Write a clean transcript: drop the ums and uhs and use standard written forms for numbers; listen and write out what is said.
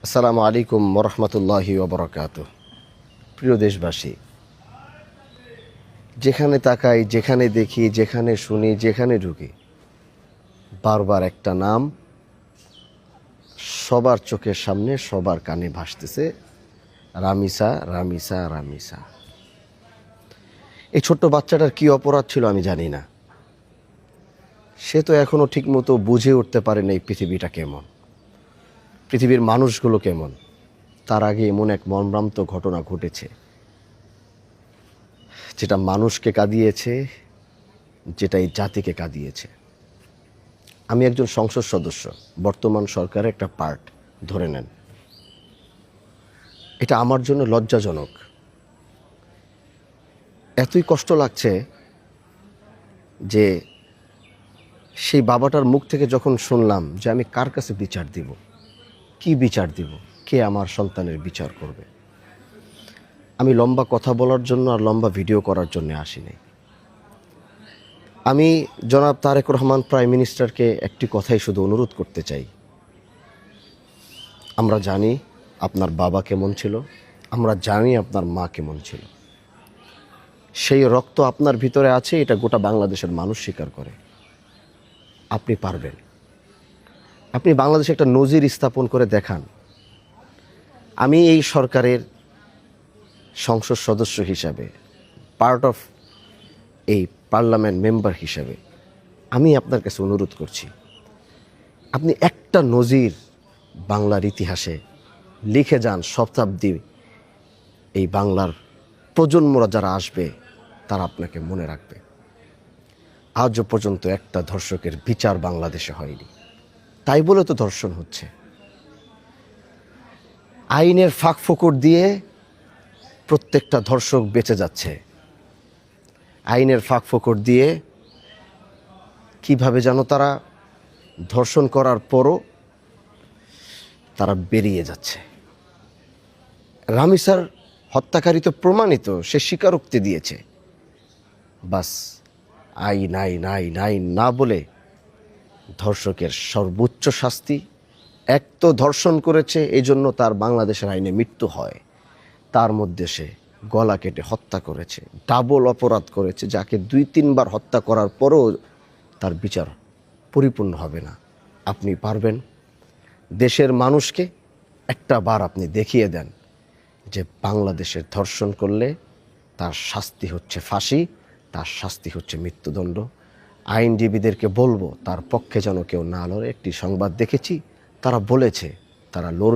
আসসালামু আলাইকুম ওরহমতুল্লাহি ওবরাকাতুহ। প্রিয় দেশবাসী, যেখানে তাকাই, যেখানে দেখি, যেখানে শুনি, যেখানে ঢুকি, বারবার একটা নাম সবার চোখের সামনে, সবার কানে ভাসতেছে, রামিসা, রামিসা, রামিসা। এই ছোট্ট বাচ্চাটার কি অপরাধ ছিল আমি জানি না। সে তো এখনও ঠিকমতো বুঝে উঠতে পারেনি এই পৃথিবীটা কেমন, পৃথিবীর মানুষগুলো কেমন। তার আগে এমন এক মর্মান্তিক ঘটনা ঘটেছে, যেটা মানুষকে কাঁদিয়েছে, যেটা এই জাতিকে কাঁদিয়েছে। আমি একজন সংসদ সদস্য, বর্তমান সরকারের একটা পার্ট ধরে নেন। এটা আমার জন্য লজ্জাজনক। এতই কষ্ট লাগছে যে সেই বাবাটার মুখ থেকে যখন শুনলাম যে আমি কার কাছে বিচার দিব, কি বিচার দিব, কে আমার সন্তানের বিচার করবে। আমি লম্বা কথা বলার জন্য আর লম্বা ভিডিও করার জন্য আসিনি। আমি জনাব তারেক রহমান প্রাইম মিনিস্টারকে একটি কথাই শুধু অনুরোধ করতে চাই। আমরা জানি আপনার বাবা কেমন ছিল, আমরা জানি আপনার মা কেমন ছিল। সেই রক্ত আপনার ভিতরে আছে, এটা গোটা বাংলাদেশের মানুষ স্বীকার করে। আপনি পারবেন। আপনি বাংলাদেশে একটা নজির স্থাপন করে দেখান। আমি এই সরকারের সংসদ সদস্য হিসাবে, পার্ট অফ এই পার্লামেন্ট মেম্বার হিসাবে আমি আপনার কাছে অনুরোধ করছি, আপনি একটা নজির বাংলার ইতিহাসে লিখে যান। শতাব্দী এই বাংলার প্রজন্মরা যারা আসবে তারা আপনাকে মনে রাখবে। আজও পর্যন্ত একটা ধর্ষকের বিচার বাংলাদেশে হয়নি, তাই বলে তো ধর্ষণ হচ্ছে। আইনের ফাঁক ফোকর দিয়ে প্রত্যেকটা ধর্ষক বেঁচে যাচ্ছে। আইনের ফাঁক ফোকর দিয়ে কিভাবে যেন তারা ধর্ষণ করার পরও তারা বেরিয়ে যাচ্ছে। রামিসার হত্যাকারী তো প্রমাণিত, সে স্বীকারোক্তি দিয়েছে। বাস আইন আইন আইন আইন না বলে ধর্ষকের সর্বোচ্চ শাস্তি। এক তো ধর্ষণ করেছে, এই জন্য তার বাংলাদেশের আইনে মৃত্যু হয়, তার মধ্যে সে গলা কেটে হত্যা করেছে, ডাবল অপরাধ করেছে, যাকে 2-3 বার হত্যা করার পরও তার বিচার পরিপূর্ণ হবে না। আপনি পারবেন। দেশের মানুষকে একটা বার আপনি দেখিয়ে দেন যে বাংলাদেশের ধর্ষণ করলে তার শাস্তি হচ্ছে ফাঁসি, তার শাস্তি হচ্ছে মৃত্যুদণ্ড। আইনজীবীদেরকে বলবো তার পক্ষে যেন কেউ না লড়ে। একটি সংবাদ দেখেছি, তারা বলেছে তারা লড়বে।